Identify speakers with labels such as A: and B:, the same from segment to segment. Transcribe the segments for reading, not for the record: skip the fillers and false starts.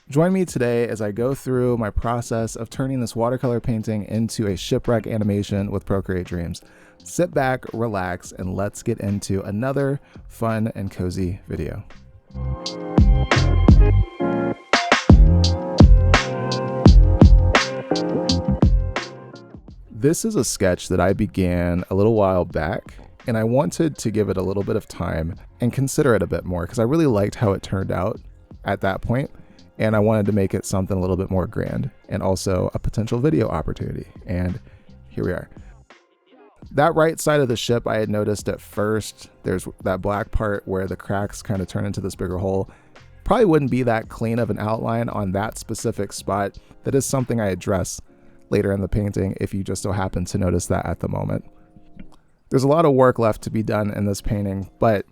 A: Join me today as I go through my process of turning this watercolor painting into a shipwreck animation with Procreate Dreams. Sit back, relax, and let's get into another fun and cozy video. This is a sketch that I began a little while back, and I wanted to give it a little bit of time and consider it a bit more because I really liked how it turned out at that point. And I wanted to make it something a little bit more grand and also a potential video opportunity. And here we are. That right side of the ship, I had noticed at first, there's that black part where the cracks kind of turn into this bigger hole. Probably wouldn't be that clean of an outline on that specific spot. That is something I address later in the painting if you just so happen to notice that at the moment. There's a lot of work left to be done in this painting, but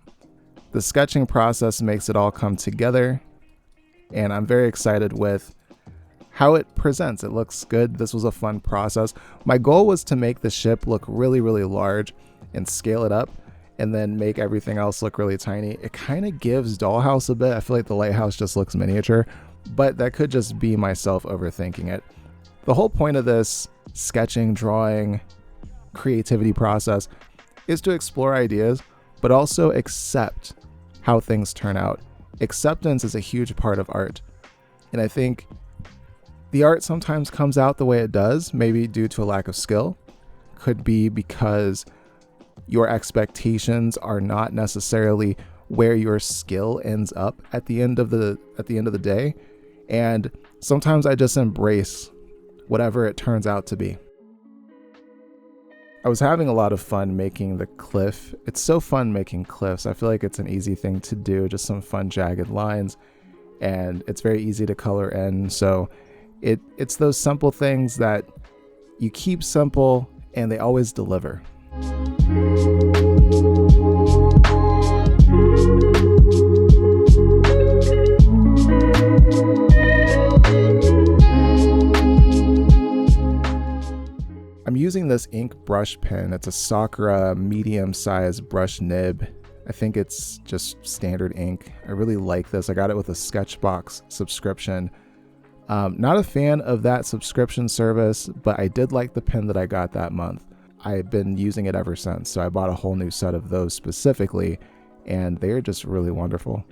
A: the sketching process makes it all come together. And I'm very excited with how it presents. It looks good. This was a fun process. My goal was to make the ship look really, really large and scale it up and then make everything else look really tiny. It kind of gives Dollhouse a bit. I feel like the lighthouse just looks miniature, but that could just be myself overthinking it. The whole point of this sketching, drawing, creativity process is to explore ideas, but also accept how things turn out. Acceptance is a huge part of art. And I think the art sometimes comes out the way it does, maybe due to a lack of skill. Could be because your expectations are not necessarily where your skill ends up at the end of the day. And sometimes I just embrace whatever it turns out to be. I was having a lot of fun making the cliff. It's so fun making cliffs. I feel like it's an easy thing to do, just some fun jagged lines, and it's very easy to color in. So it's those simple things that you keep simple and they always deliver. I'm using this ink brush pen. It's a Sakura medium-sized brush nib. I think it's just standard ink. I really like this. I got it with a Sketchbox subscription. Not a fan of that subscription service, but I did like the pen that I got that month. I've been using it ever since, so I bought a whole new set of those specifically, and they're just really wonderful.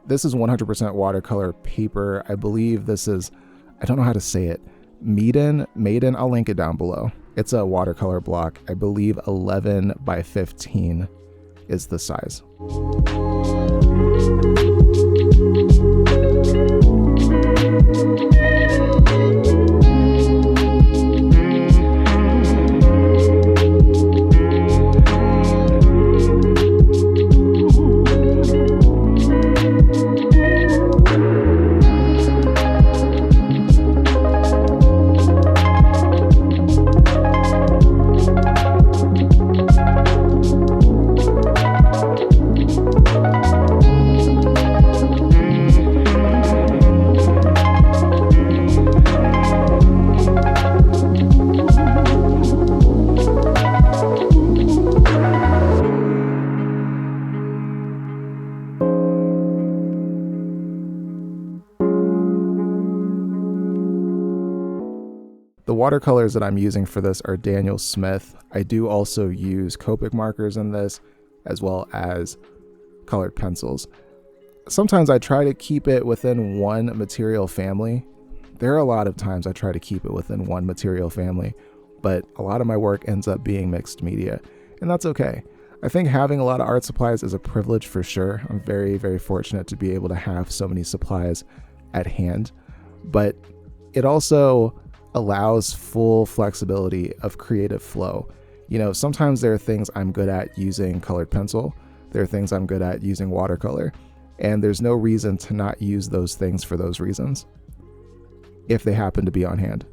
A: This is 100% watercolor paper. I believe this is, I don't know how to say it, Meeden, I'll link it down below. It's a watercolor block. I believe 11 by 15 is the size. The watercolors that I'm using for this are Daniel Smith. I do also use Copic Markers in this, as well as colored pencils. Sometimes I try to keep it within one material family. There are a lot of times I try to keep it within one material family, but a lot of my work ends up being mixed media, and that's okay. I think having a lot of art supplies is a privilege for sure. I'm very, very fortunate to be able to have so many supplies at hand, but it also allows full flexibility of creative flow. You know, sometimes there are things I'm good at using colored pencil. There are things I'm good at using watercolor, and there's no reason to not use those things for those reasons if they happen to be on hand.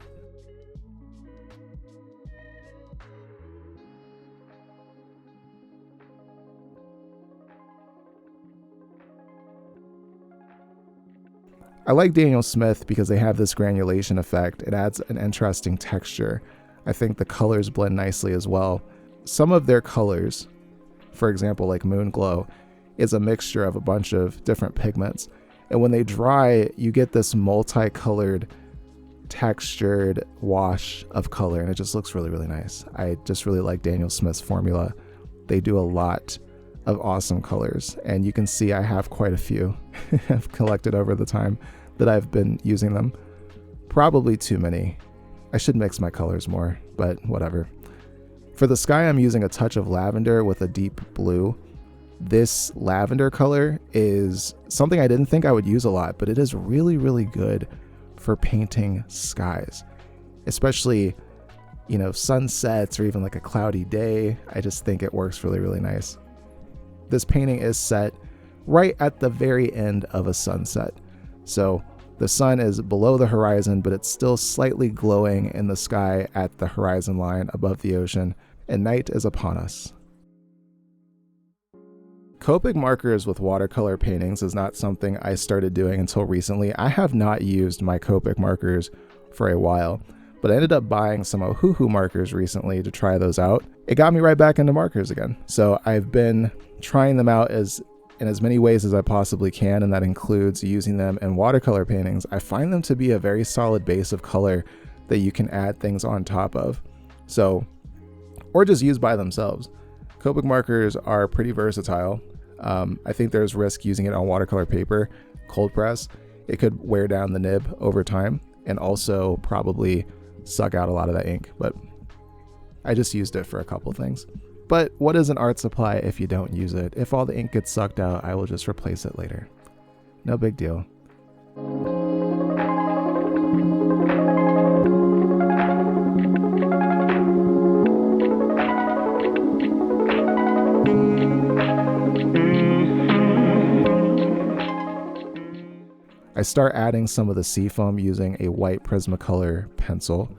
A: I like Daniel Smith because they have this granulation effect. It adds an interesting texture. I think the colors blend nicely as well. Some of their colors, for example, like Moon Glow, is a mixture of a bunch of different pigments. And when they dry, you get this multicolored, textured wash of color, and it just looks really, really nice. I just really like Daniel Smith's formula. They do a lot of awesome colors, and you can see I have quite a few I've collected over the time that I've been using them. Probably too many. I should mix my colors more, but whatever. For the sky, I'm using a touch of lavender with a deep blue. This lavender color is something I didn't think I would use a lot, but it is really, really good for painting skies, especially, you know, sunsets or even like a cloudy day. I just think it works really, really nice. This painting is set right at the very end of a sunset. So the sun is below the horizon, but it's still slightly glowing in the sky at the horizon line above the ocean, and night is upon us. Copic markers with watercolor paintings is not something I started doing until recently. I have not used my Copic markers for a while, but I ended up buying some Ohuhu markers recently to try those out. It got me right back into markers again. So I've been trying them out in as many ways as I possibly can, and that includes using them in watercolor paintings. I find them to be a very solid base of color that you can add things on top of. So, or just use by themselves. Copic markers are pretty versatile. I think there's risk using it on watercolor paper, cold press. It could wear down the nib over time and also probably suck out a lot of that ink, but I just used it for a couple things. But what is an art supply if you don't use it? If all the ink gets sucked out, I will just replace it later. No big deal. I start adding some of the seafoam using a white Prismacolor pencil,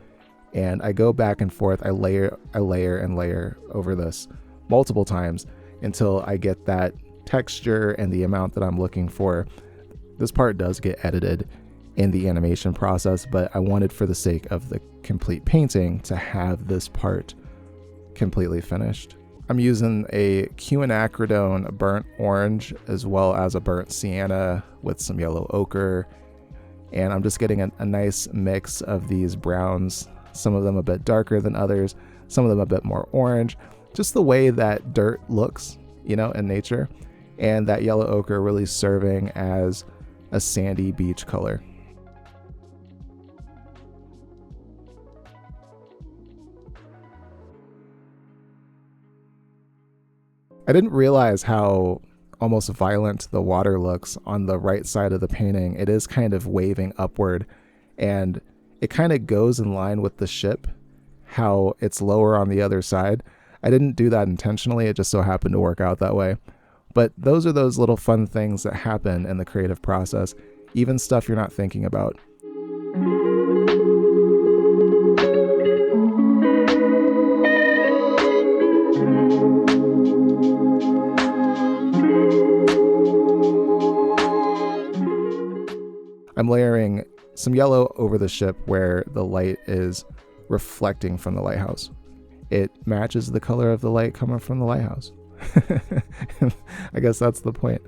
A: and I go back and forth. I layer and layer over this multiple times until I get that texture and the amount that I'm looking for. This part does get edited in the animation process, but I wanted, for the sake of the complete painting, to have this part completely finished. I'm using a quinacridone burnt orange as well as a burnt sienna with some yellow ochre, and I'm just getting a nice mix of these browns, some of them a bit darker than others, some of them a bit more orange, just the way that dirt looks, you know, in nature, and that yellow ochre really serving as a sandy beach color. I didn't realize how almost violent the water looks on the right side of the painting. It is kind of waving upward, and it kind of goes in line with the ship, how it's lower on the other side. I didn't do that intentionally, it just so happened to work out that way. But those are those little fun things that happen in the creative process, even stuff you're not thinking about. I'm layering some yellow over the ship where the light is reflecting from the lighthouse. It matches the color of the light coming from the lighthouse. I guess that's the point.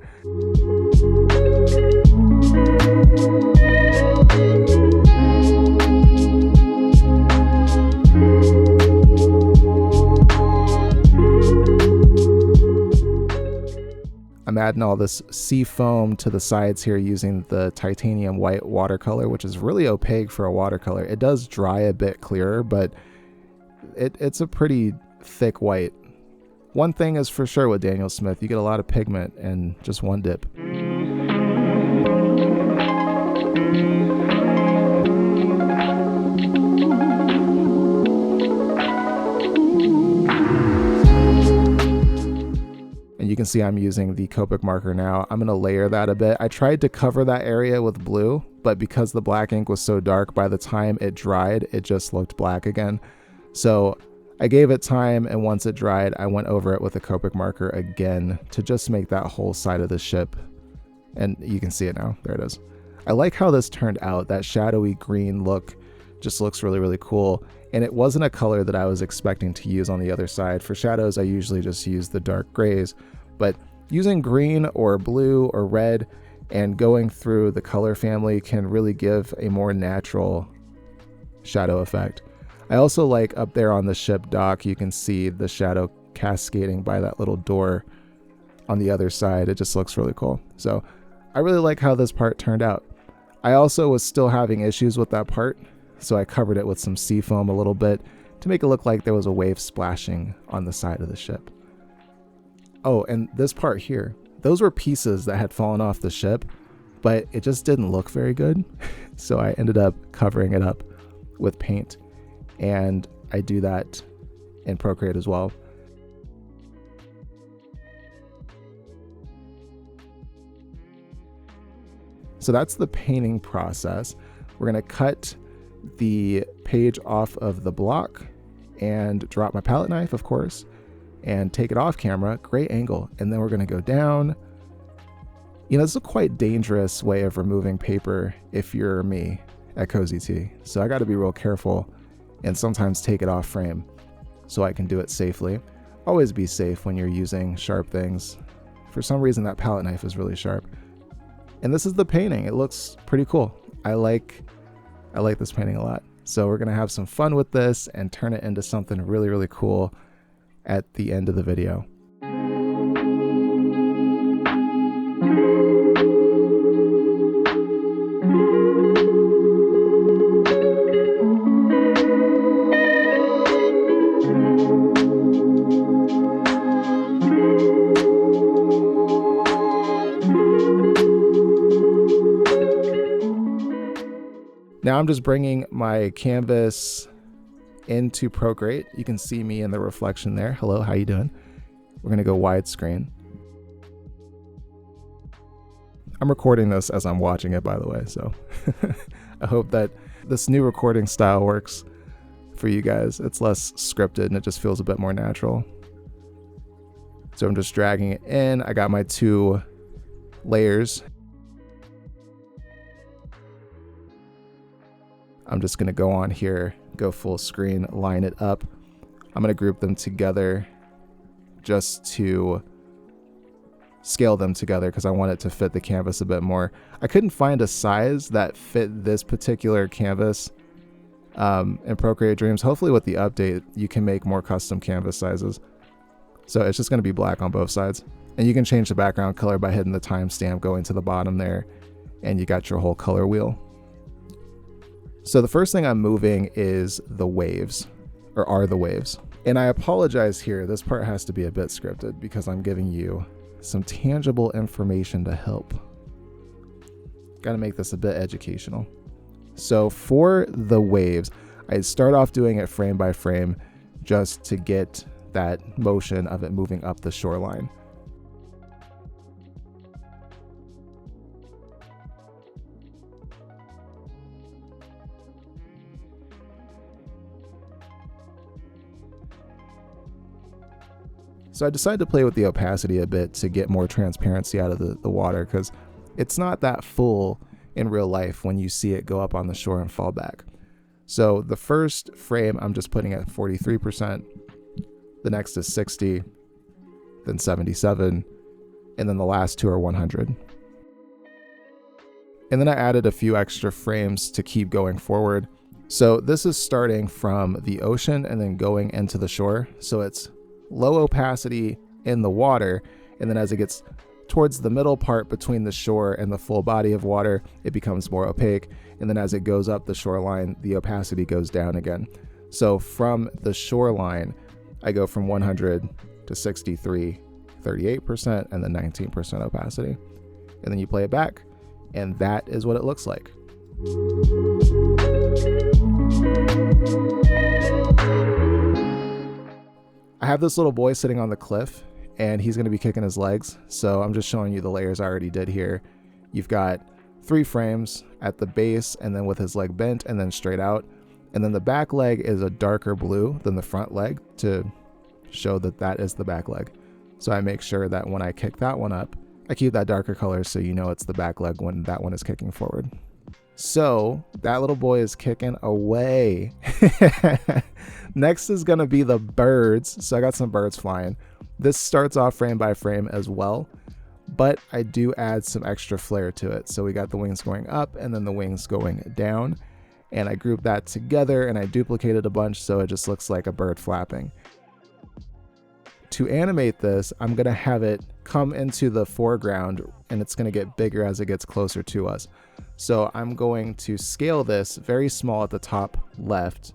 A: I'm adding all this sea foam to the sides here using the titanium white watercolor, which is really opaque for a watercolor. It does dry a bit clearer, but it's a pretty thick white. One thing is for sure with Daniel Smith, you get a lot of pigment in just one dip. You can see I'm using the Copic marker now. I'm gonna layer that a bit. I tried to cover that area with blue, but because the black ink was so dark, by the time it dried, it just looked black again. So I gave it time, and once it dried, I went over it with a Copic marker again to just make that whole side of the ship. And you can see it now, there it is. I like how this turned out. That shadowy green look just looks really, really cool. And it wasn't a color that I was expecting to use on the other side. For shadows, I usually just use the dark grays. But using green or blue or red and going through the color family can really give a more natural shadow effect. I also like up there on the ship dock, you can see the shadow cascading by that little door on the other side. It just looks really cool. So I really like how this part turned out. I also was still having issues with that part, so I covered it with some seafoam a little bit to make it look like there was a wave splashing on the side of the ship. Oh, and this part here, those were pieces that had fallen off the ship, but it just didn't look very good. So I ended up covering it up with paint, and I do that in Procreate as well. So that's the painting process. We're gonna cut the page off of the block and drop my palette knife, of course, and take it off camera, great angle. And then we're gonna go down. You know, this is a quite dangerous way of removing paper if you're me at Kozzie T. So I gotta be real careful and sometimes take it off frame so I can do it safely. Always be safe when you're using sharp things. For some reason, that palette knife is really sharp. And this is the painting. It looks pretty cool. I like this painting a lot. So we're gonna have some fun with this and turn it into something really, really cool at the end of the video. Now I'm just bringing my canvas into Procreate. You can see me in the reflection there. Hello, how you doing? We're gonna go widescreen. I'm recording this as I'm watching it, by the way, so I hope that this new recording style works for you guys. It's less scripted and it just feels a bit more natural. So I'm just dragging it in. I got my 2 layers. I'm just gonna go on here, go full screen, line it up. I'm gonna group them together just to scale them together because I want it to fit the canvas a bit more. I couldn't find a size that fit this particular canvas in Procreate Dreams. Hopefully with the update, you can make more custom canvas sizes. So it's just gonna be black on both sides. And you can change the background color by hitting the timestamp going to the bottom there, and you got your whole color wheel. So the first thing I'm moving is the waves, or are the waves. And I apologize here, this part has to be a bit scripted because I'm giving you some tangible information to help. Gotta make this a bit educational. So for the waves, I start off doing it frame by frame just to get that motion of it moving up the shoreline. So I decided to play with the opacity a bit to get more transparency out of the water because it's not that full in real life when you see it go up on the shore and fall back. So the first frame I'm just putting at 43%, the next is 60, then 77, and then the last 2 are 100. And then I added a few extra frames to keep going forward. So this is starting from the ocean and then going into the shore. So it's low opacity in the water, and then as it gets towards the middle part between the shore and the full body of water, it becomes more opaque, and then as it goes up the shoreline, the opacity goes down again. So from the shoreline, I go from 100 to 63, 38%, and then 19% opacity. And then you play it back, and that is what it looks like. I have this little boy sitting on the cliff and he's gonna be kicking his legs. So I'm just showing you the layers I already did here. You've got 3 frames at the base and then with his leg bent and then straight out. And then the back leg is a darker blue than the front leg to show that that is the back leg. So I make sure that when I kick that one up, I keep that darker color so you know it's the back leg when that one is kicking forward. So that little boy is kicking away. Next is gonna be the birds. So I got some birds flying. This starts off frame by frame as well, but I do add some extra flair to it. So we got the wings going up and then the wings going down, and I grouped that together and I duplicated a bunch so it just looks like a bird flapping. To animate this, I'm gonna have it come into the foreground and it's gonna get bigger as it gets closer to us. So I'm going to scale this very small at the top left,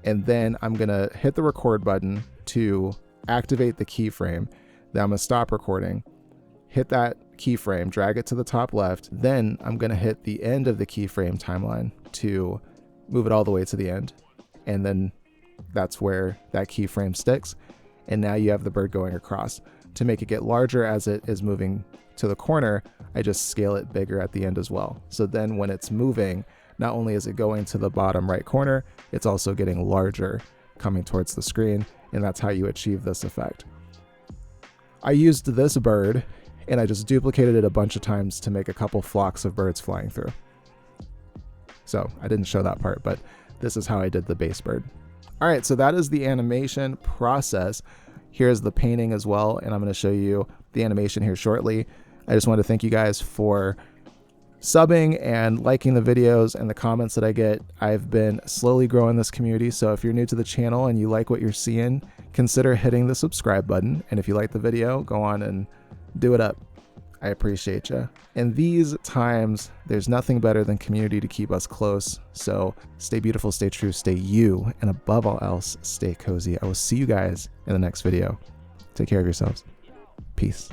A: and then I'm gonna hit the record button to activate the keyframe. Then I'm gonna stop recording, hit that keyframe, drag it to the top left, then I'm gonna hit the end of the keyframe timeline to move it all the way to the end, and then that's where that keyframe sticks. And now you have the bird going across. To make it get larger as it is moving to the corner, I just scale it bigger at the end as well. So then when it's moving, not only is it going to the bottom right corner, it's also getting larger coming towards the screen, and that's how you achieve this effect. I used this bird and I just duplicated it a bunch of times to make a couple flocks of birds flying through. So I didn't show that part, but this is how I did the base bird. All right, so that is the animation process. Here's the painting as well, and I'm going to show you the animation here shortly. I just want to thank you guys for subbing and liking the videos and the comments that I get. I've been slowly growing this community, so if you're new to the channel and you like what you're seeing, consider hitting the subscribe button. And if you like the video, go on and do it up. I appreciate you. In these times, there's nothing better than community to keep us close. So stay beautiful, stay true, stay you, and above all else, stay cozy. I will see you guys in the next video. Take care of yourselves. Peace.